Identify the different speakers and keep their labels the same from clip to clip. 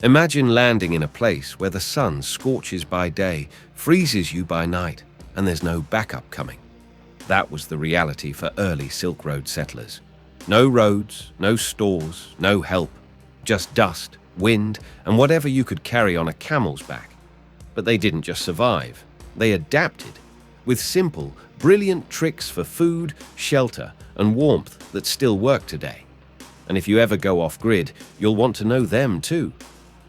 Speaker 1: Imagine landing in a place where the sun scorches by day, freezes you by night, and there's no backup coming. That was the reality for early Silk Road settlers. No roads, no stores, no help, just dust, wind, and whatever you could carry on a camel's back. But they didn't just survive, they adapted, with simple, brilliant tricks for food, shelter, and warmth that still work today. And if you ever go off-grid, you'll want to know them too.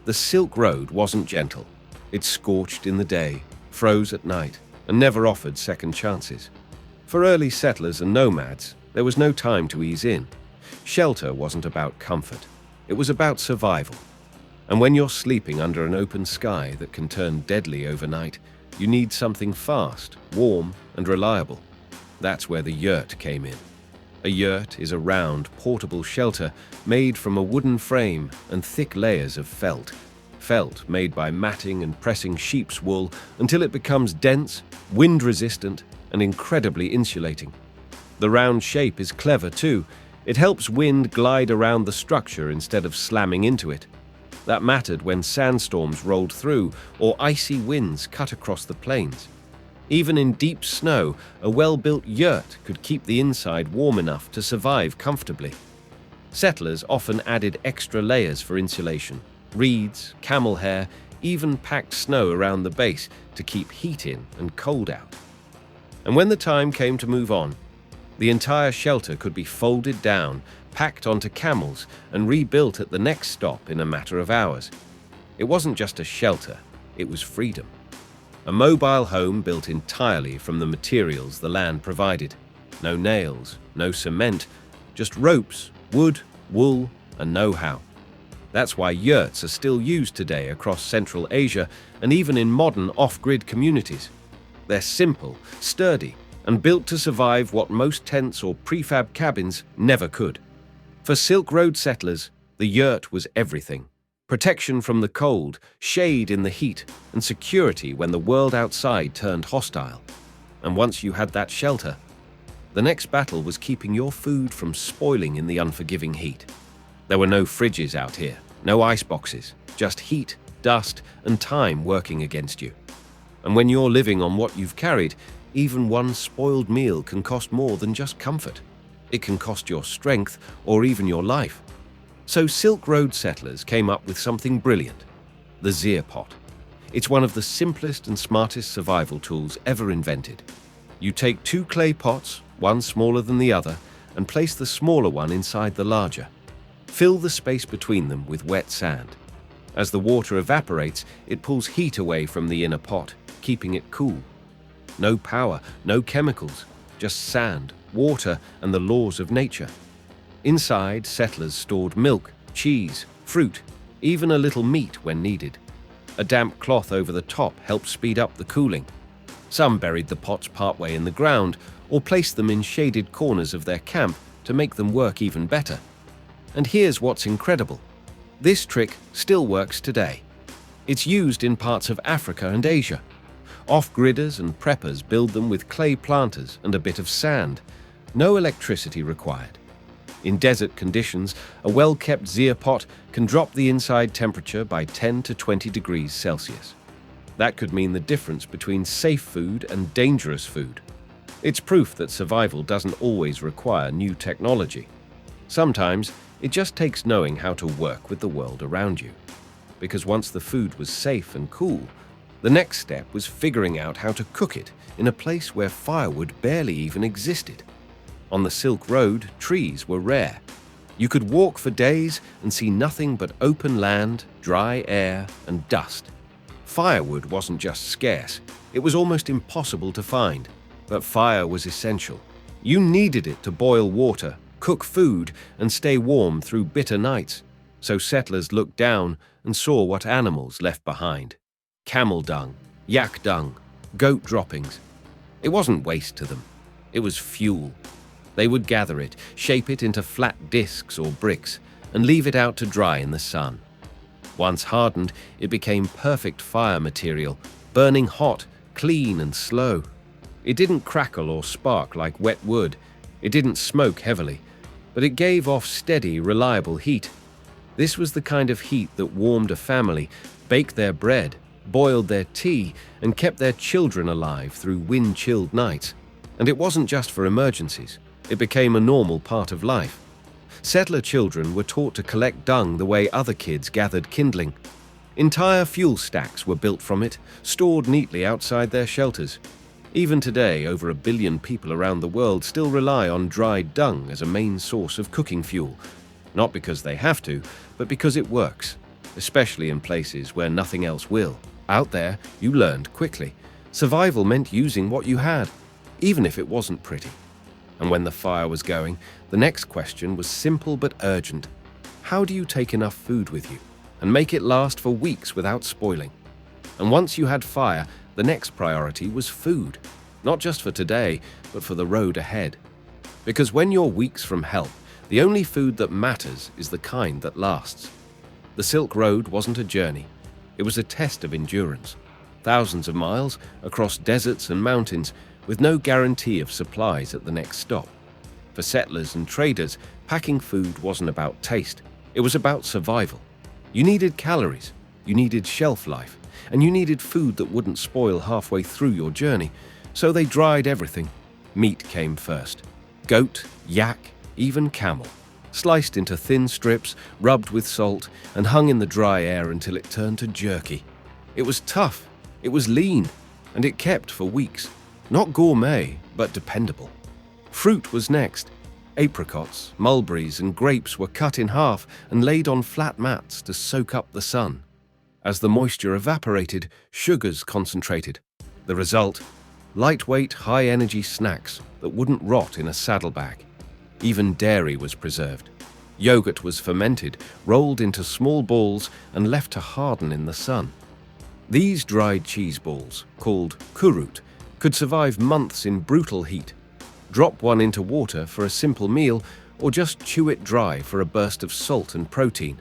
Speaker 1: The Silk Road wasn't gentle. It scorched in the day, froze at night, and never offered second chances. For early settlers and nomads, there was no time to ease in. Shelter wasn't about comfort. It was about survival. And when you're sleeping under an open sky that can turn deadly overnight, you need something fast, warm, and reliable. That's where the yurt came in. A yurt is a round, portable shelter made from a wooden frame and thick layers of felt. Felt made by matting and pressing sheep's wool until it becomes dense, wind-resistant, and incredibly insulating. The round shape is clever too. It helps wind glide around the structure instead of slamming into it. That mattered when sandstorms rolled through or icy winds cut across the plains. Even in deep snow, a well-built yurt could keep the inside warm enough to survive comfortably. Settlers often added extra layers for insulation, reeds, camel hair, even packed snow around the base to keep heat in and cold out. And when the time came to move on, the entire shelter could be folded down, packed onto camels, and rebuilt at the next stop in a matter of hours. It wasn't just a shelter, it was freedom. A mobile home built entirely from the materials the land provided. No nails, no cement, just ropes, wood, wool, and know-how. That's why yurts are still used today across Central Asia and even in modern off-grid communities. They're simple, sturdy, and built to survive what most tents or prefab cabins never could. For Silk Road settlers, the yurt was everything. Protection from the cold, shade in the heat, and security when the world outside turned hostile. And once you had that shelter, the next battle was keeping your food from spoiling in the unforgiving heat. There were no fridges out here, no ice boxes, just heat, dust, and time working against you. And when you're living on what you've carried, even one spoiled meal can cost more than just comfort. It can cost your strength or even your life. So Silk Road settlers came up with something brilliant, the Zir pot. It's one of the simplest and smartest survival tools ever invented. You take two clay pots, one smaller than the other, and place the smaller one inside the larger. Fill the space between them with wet sand. As the water evaporates, it pulls heat away from the inner pot, keeping it cool. No power, no chemicals, just sand, water, and the laws of nature. Inside, settlers stored milk, cheese, fruit, even a little meat when needed. A damp cloth over the top helped speed up the cooling. Some buried the pots partway in the ground or placed them in shaded corners of their camp to make them work even better. And here's what's incredible. This trick still works today. It's used in parts of Africa and Asia. Off-gridders and preppers build them with clay planters and a bit of sand. No electricity required. In desert conditions, a well-kept Zir pot can drop the inside temperature by 10 to 20 degrees Celsius. That could mean the difference between safe food and dangerous food. It's proof that survival doesn't always require new technology. Sometimes, it just takes knowing how to work with the world around you. Because once the food was safe and cool, the next step was figuring out how to cook it in a place where firewood barely even existed. On the Silk Road, trees were rare. You could walk for days and see nothing but open land, dry air, and dust. Firewood wasn't just scarce, it was almost impossible to find. But fire was essential. You needed it to boil water, cook food, and stay warm through bitter nights. So settlers looked down and saw what animals left behind. Camel dung, yak dung, goat droppings. It wasn't waste to them. It was fuel. They would gather it, shape it into flat discs or bricks, and leave it out to dry in the sun. Once hardened, it became perfect fire material, burning hot, clean, and slow. It didn't crackle or spark like wet wood. It didn't smoke heavily, but it gave off steady, reliable heat. This was the kind of heat that warmed a family, baked their bread, boiled their tea, and kept their children alive through wind-chilled nights. And it wasn't just for emergencies. It became a normal part of life. Settler children were taught to collect dung the way other kids gathered kindling. Entire fuel stacks were built from it, stored neatly outside their shelters. Even today, over 1 billion people around the world still rely on dried dung as a main source of cooking fuel. Not because they have to, but because it works, especially in places where nothing else will. Out there, you learned quickly. Survival meant using what you had, even if it wasn't pretty. And when the fire was going, the next question was simple but urgent. How do you take enough food with you and make it last for weeks without spoiling? And once you had fire, the next priority was food, not just for today, but for the road ahead. Because when you're weeks from help, the only food that matters is the kind that lasts. The Silk Road wasn't a journey. It was a test of endurance. Thousands of miles across deserts and mountains with no guarantee of supplies at the next stop. For settlers and traders, packing food wasn't about taste. It was about survival. You needed calories, you needed shelf life, and you needed food that wouldn't spoil halfway through your journey. So they dried everything. Meat came first. Goat, yak, even camel. Sliced into thin strips, rubbed with salt, and hung in the dry air until it turned to jerky. It was tough, it was lean, and it kept for weeks. Not gourmet, but dependable. Fruit was next. Apricots, mulberries, and grapes were cut in half and laid on flat mats to soak up the sun. As the moisture evaporated, sugars concentrated. The result? Lightweight, high-energy snacks that wouldn't rot in a saddlebag. Even dairy was preserved. Yogurt was fermented, rolled into small balls, and left to harden in the sun. These dried cheese balls, called kurut, could survive months in brutal heat. Drop one into water for a simple meal, or just chew it dry for a burst of salt and protein.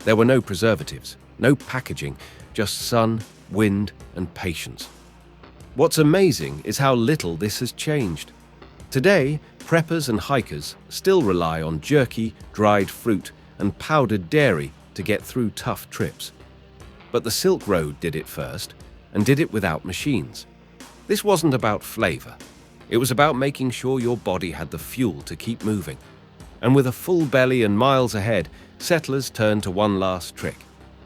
Speaker 1: There were no preservatives, no packaging, just sun, wind, and patience. What's amazing is how little this has changed. Today, preppers and hikers still rely on jerky, dried fruit, and powdered dairy to get through tough trips. But the Silk Road did it first, and did it without machines. This wasn't about flavor. It was about making sure your body had the fuel to keep moving. And with a full belly and miles ahead, settlers turned to one last trick: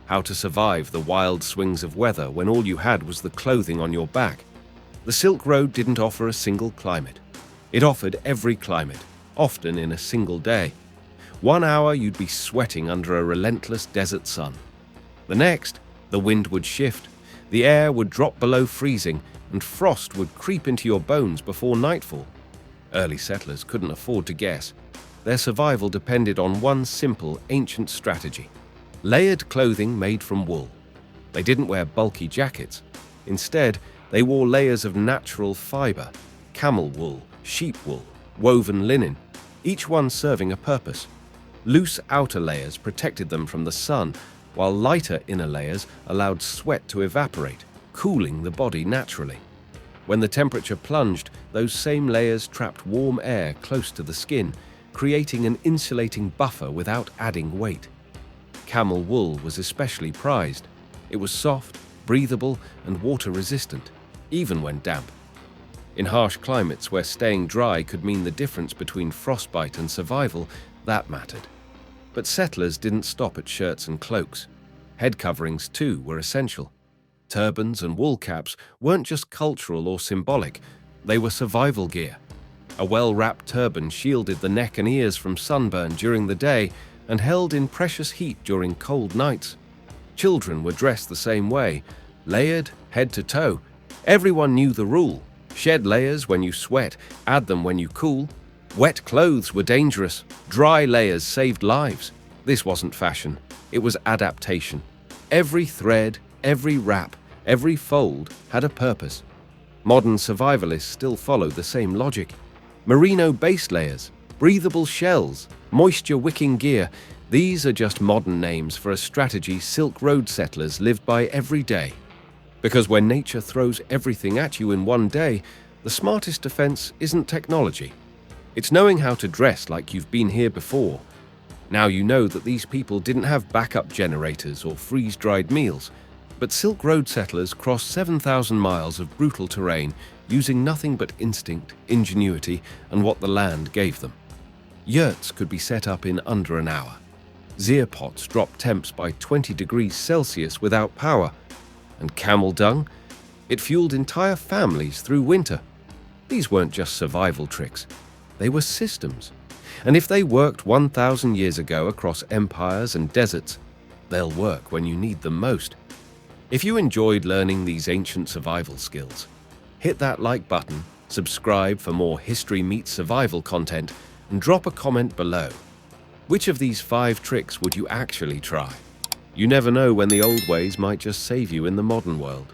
Speaker 1: how to survive the wild swings of weather when all you had was the clothing on your back. The Silk Road didn't offer a single climate. It offered every climate, often in a single day. 1 hour you'd be sweating under a relentless desert sun. The next, the wind would shift, the air would drop below freezing, and frost would creep into your bones before nightfall. Early settlers couldn't afford to guess. Their survival depended on one simple, ancient strategy: layered clothing made from wool. They didn't wear bulky jackets. Instead, they wore layers of natural fiber: camel wool, sheep wool, woven linen, each one serving a purpose. Loose outer layers protected them from the sun, while lighter inner layers allowed sweat to evaporate, cooling the body naturally. When the temperature plunged, those same layers trapped warm air close to the skin, creating an insulating buffer without adding weight. Camel wool was especially prized. It was soft, breathable, and water-resistant, even when damp. In harsh climates where staying dry could mean the difference between frostbite and survival, that mattered. But settlers didn't stop at shirts and cloaks. Head coverings, too, were essential. Turbans and wool caps weren't just cultural or symbolic, they were survival gear. A well-wrapped turban shielded the neck and ears from sunburn during the day and held in precious heat during cold nights. Children were dressed the same way, layered, head to toe. Everyone knew the rule: shed layers when you sweat, add them when you cool. Wet clothes were dangerous, dry layers saved lives. This wasn't fashion, it was adaptation. Every thread, every wrap, every fold had a purpose. Modern survivalists still follow the same logic. Merino base layers, breathable shells, moisture-wicking gear, these are just modern names for a strategy Silk Road settlers lived by every day. Because when nature throws everything at you in one day, the smartest defense isn't technology. It's knowing how to dress like you've been here before. Now you know that these people didn't have backup generators or freeze-dried meals, but Silk Road settlers crossed 7,000 miles of brutal terrain using nothing but instinct, ingenuity, and what the land gave them. Yurts could be set up in under an hour. Zeer pots dropped temps by 20 degrees Celsius without power. And camel dung? It fueled entire families through winter. These weren't just survival tricks. They were systems. And if they worked 1,000 years ago across empires and deserts, they'll work when you need them most. If you enjoyed learning these ancient survival skills, hit that like button, subscribe for more history meets survival content, and drop a comment below. Which of these 5 tricks would you actually try? You never know when the old ways might just save you in the modern world.